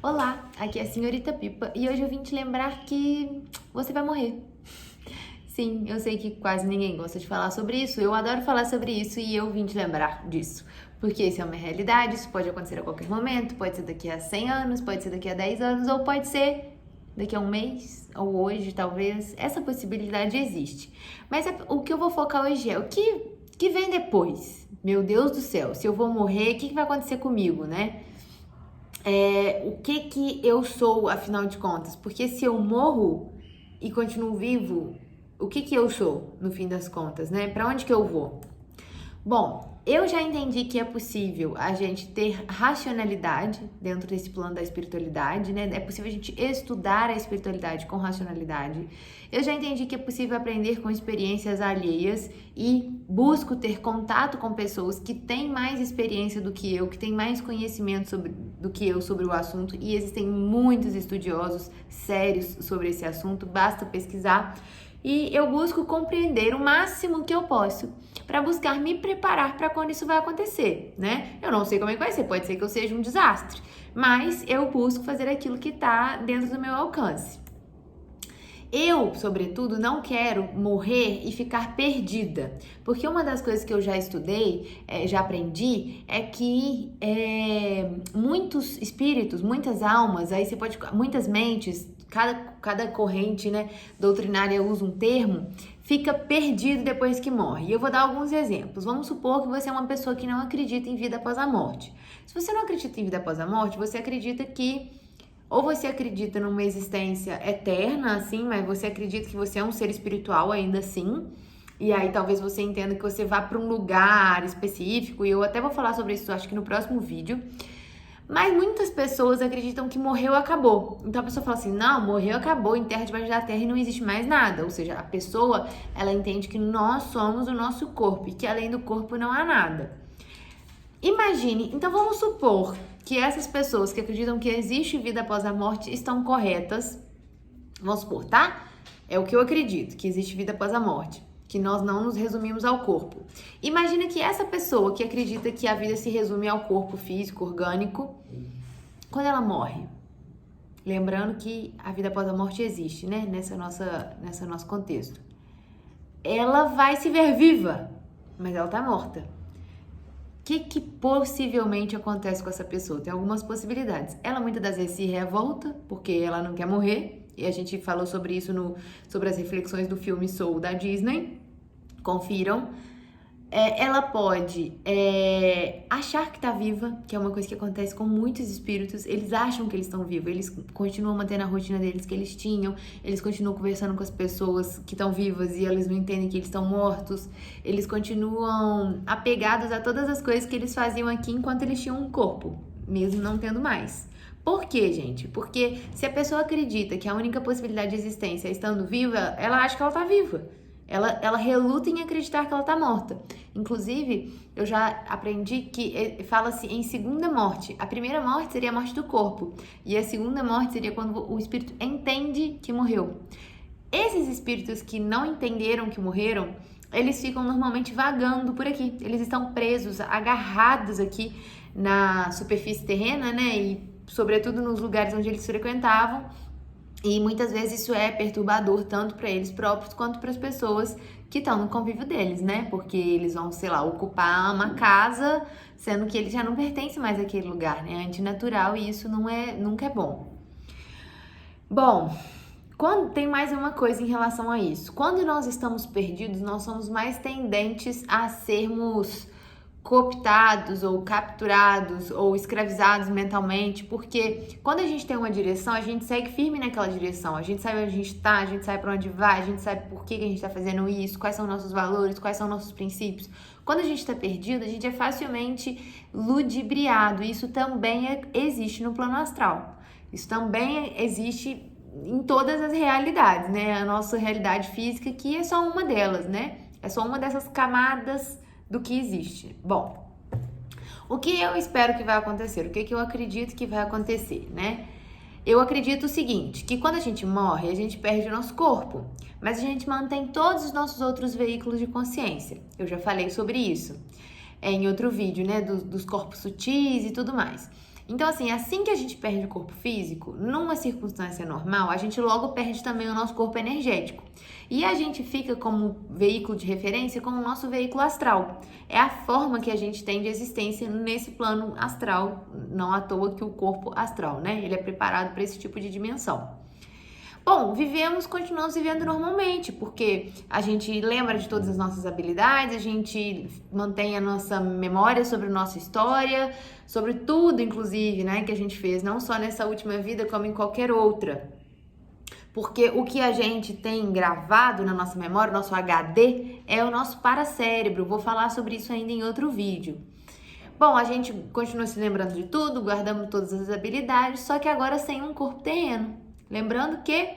Olá, aqui é a Senhorita Pipa e hoje eu vim te lembrar que você vai morrer. Sim, eu sei que quase ninguém gosta de falar sobre isso, eu adoro falar sobre isso e eu vim te lembrar disso. Porque isso é uma realidade, isso pode acontecer a qualquer momento, pode ser daqui a 100 anos, pode ser daqui a 10 anos ou pode ser daqui a um mês ou hoje, talvez. Essa possibilidade existe. Mas o que eu vou focar hoje é o que vem depois. Meu Deus do céu, se eu vou morrer, o que vai acontecer comigo, né? O que eu sou, afinal de contas? Porque se eu morro e continuo vivo, o que eu sou, no fim das contas, né? Para onde que eu vou? Bom, eu já entendi que é possível a gente ter racionalidade dentro desse plano da espiritualidade, né? É possível a gente estudar a espiritualidade com racionalidade. Eu já entendi que é possível aprender com experiências alheias e busco ter contato com pessoas que têm mais experiência do que eu, que têm mais conhecimento do que eu sobre o assunto, e existem muitos estudiosos sérios sobre esse assunto, basta pesquisar. E eu busco compreender o máximo que eu posso para buscar me preparar para quando isso vai acontecer, né? Eu não sei como é que vai ser, pode ser que eu seja um desastre, mas eu busco fazer aquilo que está dentro do meu alcance. Eu, sobretudo, não quero morrer e ficar perdida, porque uma das coisas que eu já estudei, já aprendi, é que muitos espíritos, muitas almas, aí você pode, muitas mentes, cada corrente, né, doutrinária usa um termo, fica perdido depois que morre. E eu vou dar alguns exemplos. Vamos supor que você é uma pessoa que não acredita em vida após a morte. Se você não acredita em vida após a morte, você acredita que ou você acredita numa existência eterna, assim, mas você acredita que você é um ser espiritual ainda assim, e aí talvez você entenda que você vá para um lugar específico, e eu até vou falar sobre isso, acho que no próximo vídeo. Mas muitas pessoas acreditam que morreu, acabou. Então a pessoa fala assim, não, morreu, acabou, enterra debaixo da terra e não existe mais nada. Ou seja, a pessoa, ela entende que nós somos o nosso corpo e que além do corpo não há nada. Imagine, então vamos supor que essas pessoas que acreditam que existe vida após a morte estão corretas. Vamos supor, tá? É o que eu acredito, que existe vida após a morte, que nós não nos resumimos ao corpo. Imagina que essa pessoa que acredita que a vida se resume ao corpo físico, orgânico, quando ela morre, lembrando que a vida após a morte existe, né? Nesse nosso contexto. Ela vai se ver viva, mas ela tá morta. O que possivelmente acontece com essa pessoa? Tem algumas possibilidades. Ela muitas das vezes se revolta porque ela não quer morrer. E a gente falou sobre isso sobre as reflexões do filme Soul da Disney. Confiram. Ela pode achar que tá viva, que é uma coisa que acontece com muitos espíritos. Eles acham que eles estão vivos, eles continuam mantendo a rotina deles que eles tinham, eles continuam conversando com as pessoas que estão vivas e eles não entendem que eles estão mortos. Eles continuam apegados a todas as coisas que eles faziam aqui enquanto eles tinham um corpo, mesmo não tendo mais. Por quê, gente? Porque se a pessoa acredita que a única possibilidade de existência é estando viva, ela acha que ela tá viva. Ela reluta em acreditar que ela tá morta. Inclusive, eu já aprendi que fala-se em segunda morte. A primeira morte seria a morte do corpo. E a segunda morte seria quando o espírito entende que morreu. Esses espíritos que não entenderam que morreram, eles ficam normalmente vagando por aqui. Eles estão presos, agarrados aqui na superfície terrena, né? E sobretudo nos lugares onde eles frequentavam. E muitas vezes isso é perturbador tanto para eles próprios quanto para as pessoas que estão no convívio deles, né? Porque eles vão, sei lá, ocupar uma casa, sendo que eles já não pertencem mais àquele lugar, né? É antinatural e isso nunca é bom. Bom, tem mais uma coisa em relação a isso. Quando nós estamos perdidos, nós somos mais tendentes a sermos cooptados ou capturados ou escravizados mentalmente, porque quando a gente tem uma direção, a gente segue firme naquela direção, a gente sabe onde a gente tá, a gente sabe para onde vai, a gente sabe por que a gente tá fazendo isso, quais são nossos valores, quais são nossos princípios. Quando a gente tá perdido, a gente é facilmente ludibriado, e isso também existe no plano astral. Isso também existe em todas as realidades, né? A nossa realidade física aqui é só uma delas, né? É só uma dessas camadas do que existe. Bom, o que eu espero que vai acontecer? O que eu acredito que vai acontecer, né? Eu acredito o seguinte, que quando a gente morre, a gente perde o nosso corpo, mas a gente mantém todos os nossos outros veículos de consciência. Eu já falei sobre isso em outro vídeo, né? Dos corpos sutis e tudo mais. Então, assim que a gente perde o corpo físico, numa circunstância normal, a gente logo perde também o nosso corpo energético. E a gente fica como veículo de referência com o nosso veículo astral. É a forma que a gente tem de existência nesse plano astral, não à toa que o corpo astral, né? Ele é preparado para esse tipo de dimensão. Bom, continuamos vivendo normalmente, porque a gente lembra de todas as nossas habilidades, a gente mantém a nossa memória sobre a nossa história, sobre tudo, inclusive, né, que a gente fez, não só nessa última vida, como em qualquer outra. Porque o que a gente tem gravado na nossa memória, o nosso HD, é o nosso paracérebro. Vou falar sobre isso ainda em outro vídeo. Bom, a gente continua se lembrando de tudo, guardamos todas as habilidades, só que agora sem um corpo terreno. Lembrando que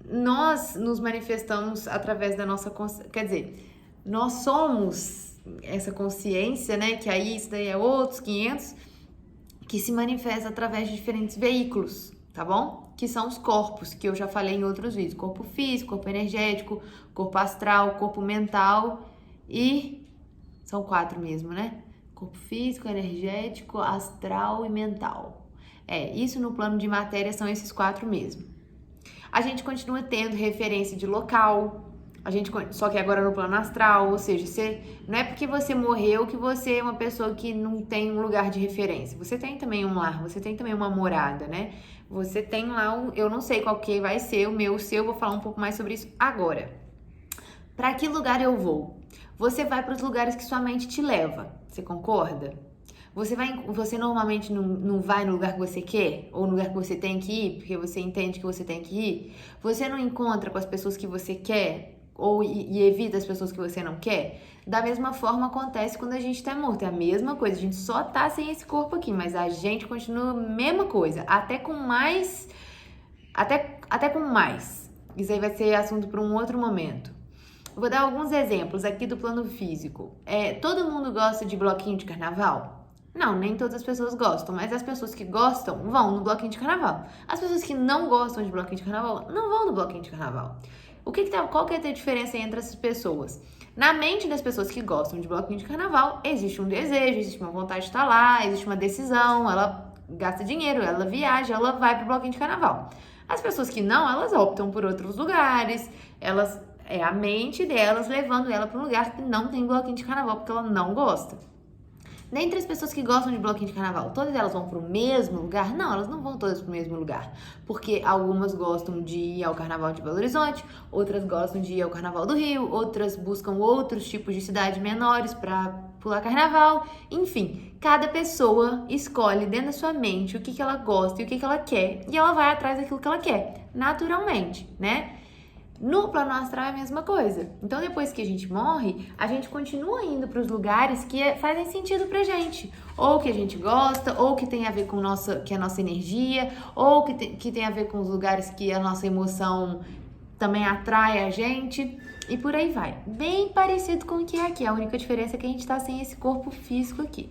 nós nos manifestamos através da nossa consciência, quer dizer, nós somos essa consciência, né, que aí isso daí é outros 500, que se manifesta através de diferentes veículos, tá bom? Que são os corpos, que eu já falei em outros vídeos, corpo físico, corpo energético, corpo astral, corpo mental e são 4 mesmo, né? Corpo físico, energético, astral e mental. Isso no plano de matéria são esses 4 mesmo. A gente continua tendo referência de local, só que agora no plano astral, ou seja, não é porque você morreu que você é uma pessoa que não tem um lugar de referência. Você tem também um lar, você tem também uma morada, né? Você tem lá, eu não sei qual que vai ser o seu, vou falar um pouco mais sobre isso agora. Para que lugar eu vou? Você vai para os lugares que sua mente te leva, você concorda? Você normalmente não vai no lugar que você quer, ou no lugar que você tem que ir, porque você entende que você tem que ir. Você não encontra com as pessoas que você quer, e evita as pessoas que você não quer. Da mesma forma acontece quando a gente tá morto, é a mesma coisa, a gente só tá sem esse corpo aqui, mas a gente continua a mesma coisa, até com mais. Isso aí vai ser assunto para um outro momento. Vou dar alguns exemplos aqui do plano físico. Todo mundo gosta de bloquinho de carnaval? Não, nem todas as pessoas gostam, mas as pessoas que gostam vão no bloquinho de carnaval. As pessoas que não gostam de bloquinho de carnaval não vão no bloquinho de carnaval. Qual que é a diferença entre essas pessoas? Na mente das pessoas que gostam de bloquinho de carnaval, existe um desejo, existe uma vontade de estar lá, existe uma decisão, ela gasta dinheiro, ela viaja, ela vai pro bloquinho de carnaval. As pessoas que não, elas optam por outros lugares, é a mente delas levando ela para um lugar que não tem bloquinho de carnaval, porque ela não gosta. Dentre as pessoas que gostam de bloquinho de carnaval, todas elas vão para o mesmo lugar? Não, elas não vão todas para o mesmo lugar. Porque algumas gostam de ir ao Carnaval de Belo Horizonte, outras gostam de ir ao Carnaval do Rio, outras buscam outros tipos de cidades menores para pular carnaval. Enfim, cada pessoa escolhe dentro da sua mente o que ela gosta e o que ela quer. E ela vai atrás daquilo que ela quer, naturalmente, né? No plano astral é a mesma coisa. Então, depois que a gente morre, a gente continua indo para os lugares que fazem sentido pra gente. Ou que a gente gosta, ou que tem a ver com que é a nossa energia, ou que tem a ver com os lugares que a nossa emoção também atrai a gente. E por aí vai. Bem parecido com o que é aqui. A única diferença é que a gente tá sem esse corpo físico aqui.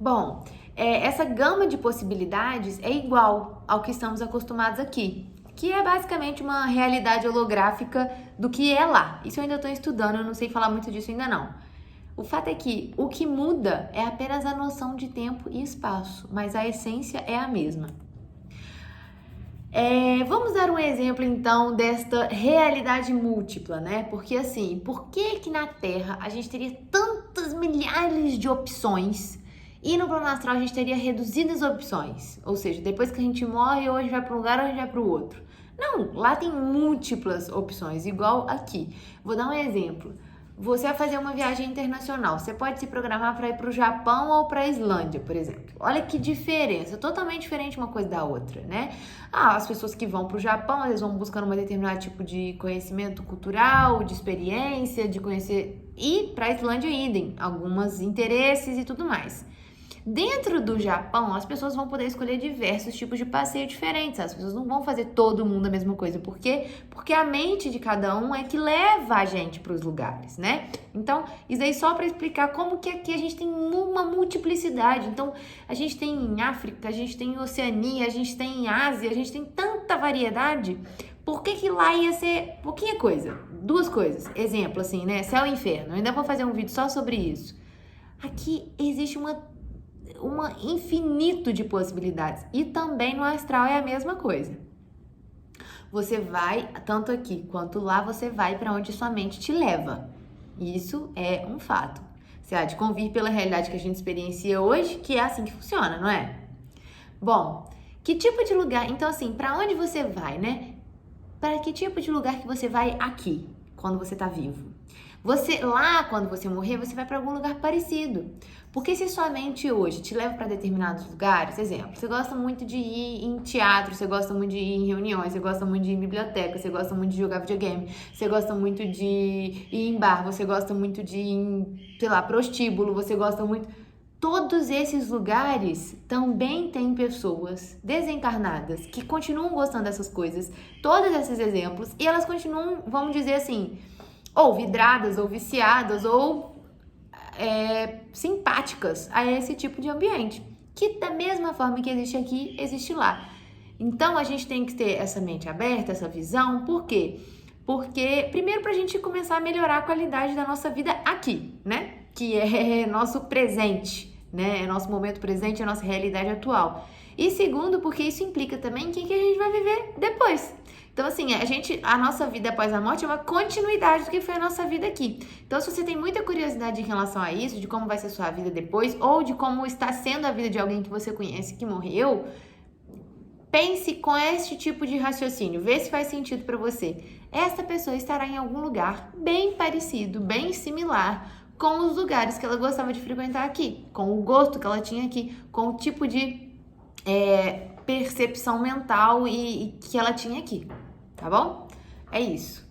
Bom, essa gama de possibilidades é igual ao que estamos acostumados aqui, que é basicamente uma realidade holográfica do que é lá. Isso eu ainda estou estudando, eu não sei falar muito disso ainda não. O fato é que o que muda é apenas a noção de tempo e espaço, mas a essência é a mesma. Vamos dar um exemplo então desta realidade múltipla, né? Porque assim, por que na Terra a gente teria tantas milhares de opções e no plano astral a gente teria reduzidas opções? Ou seja, depois que a gente morre, hoje vai para um lugar, hoje vai para o outro. Não, lá tem múltiplas opções, igual aqui. Vou dar um exemplo. Você vai fazer uma viagem internacional, você pode se programar para ir para o Japão ou para a Islândia, por exemplo. Olha que diferença, totalmente diferente uma coisa da outra, né? As pessoas que vão para o Japão, eles vão buscando um determinado tipo de conhecimento cultural, de experiência, de conhecer... E para a Islândia, idem, alguns interesses e tudo mais. Dentro do Japão, as pessoas vão poder escolher diversos tipos de passeio diferentes. As pessoas não vão fazer todo mundo a mesma coisa. Por quê? Porque a mente de cada um é que leva a gente para os lugares, né? Então, isso aí só para explicar como que aqui a gente tem uma multiplicidade. Então, a gente tem em África, a gente tem em Oceania, a gente tem em Ásia, a gente tem tanta variedade. Por que lá ia ser pouquinha coisa? 2 coisas. Exemplo, assim, né? Céu e inferno. Eu ainda vou fazer um vídeo só sobre isso. Aqui existe uma infinito de possibilidades. E também no astral é a mesma coisa. Você vai, tanto aqui quanto lá, você vai para onde sua mente te leva. Isso é um fato. Você há de convir pela realidade que a gente experiencia hoje, que é assim que funciona, não é? Bom, que tipo de lugar... Então, assim, para onde você vai, né? Para que tipo de lugar que você vai aqui, quando você tá vivo? Lá, quando você morrer, você vai para algum lugar parecido. Porque se sua mente hoje te leva para determinados lugares, exemplo, você gosta muito de ir em teatro, você gosta muito de ir em reuniões, você gosta muito de ir em biblioteca, você gosta muito de jogar videogame, você gosta muito de ir em bar, você gosta muito de ir em, sei lá, prostíbulo, você gosta muito... Todos esses lugares também têm pessoas desencarnadas que continuam gostando dessas coisas, todos esses exemplos, e elas continuam, vamos dizer assim, ou vidradas, ou viciadas, ou simpáticas a esse tipo de ambiente, que da mesma forma que existe aqui, existe lá. Então a gente tem que ter essa mente aberta, essa visão, por quê? Porque, primeiro, para a gente começar a melhorar a qualidade da nossa vida aqui, né? Que é nosso presente, né? É nosso momento presente, é nossa realidade atual. E segundo, porque isso implica também quem que a gente vai viver depois. Então, assim, a nossa vida após a morte é uma continuidade do que foi a nossa vida aqui. Então, se você tem muita curiosidade em relação a isso, de como vai ser a sua vida depois, ou de como está sendo a vida de alguém que você conhece que morreu, pense com este tipo de raciocínio, vê se faz sentido para você. Essa pessoa estará em algum lugar bem parecido, bem similar com os lugares que ela gostava de frequentar aqui, com o gosto que ela tinha aqui, com o tipo de percepção mental e que ela tinha aqui, tá bom? É isso.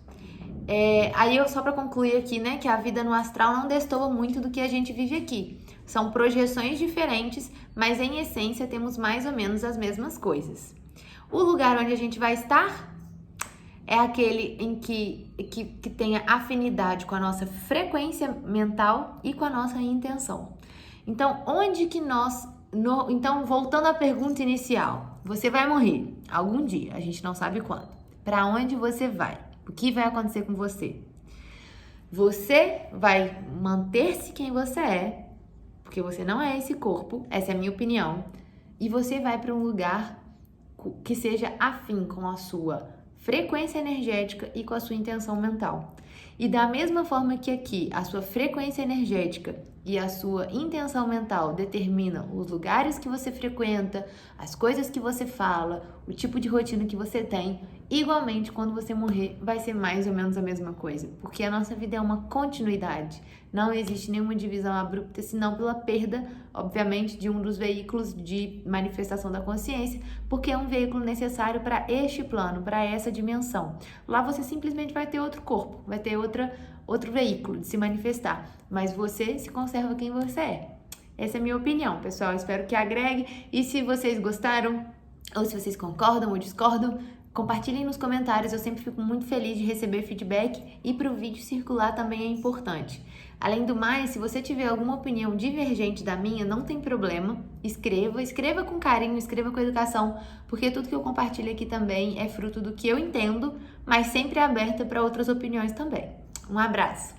Aí eu só para concluir aqui, né, que a vida no astral não destoa muito do que a gente vive aqui. São projeções diferentes, mas em essência temos mais ou menos as mesmas coisas. O lugar onde a gente vai estar é aquele em que tenha afinidade com a nossa frequência mental e com a nossa intenção. Então, onde que nós... Então, voltando à pergunta inicial, você vai morrer algum dia, a gente não sabe quando. Para onde você vai? O que vai acontecer com você? Você vai manter-se quem você é, porque você não é esse corpo, essa é a minha opinião, e você vai para um lugar que seja afim com a sua frequência energética e com a sua intenção mental. E da mesma forma que aqui a sua frequência energética e a sua intenção mental determinam os lugares que você frequenta, as coisas que você fala, o tipo de rotina que você tem, igualmente quando você morrer vai ser mais ou menos a mesma coisa, porque a nossa vida é uma continuidade. Não existe nenhuma divisão abrupta, senão pela perda, obviamente, de um dos veículos de manifestação da consciência, porque é um veículo necessário para este plano, para essa dimensão. Lá você simplesmente vai ter outro corpo, vai ter outro veículo de se manifestar, mas você se conserva quem você é. Essa é a minha opinião, pessoal. Espero que agregue. E se vocês gostaram, ou se vocês concordam ou discordam, compartilhem nos comentários. Eu sempre fico muito feliz de receber feedback e para o vídeo circular também é importante. Além do mais, se você tiver alguma opinião divergente da minha, não tem problema, escreva com carinho, escreva com educação, porque tudo que eu compartilho aqui também é fruto do que eu entendo, mas sempre aberta para outras opiniões também. Um abraço!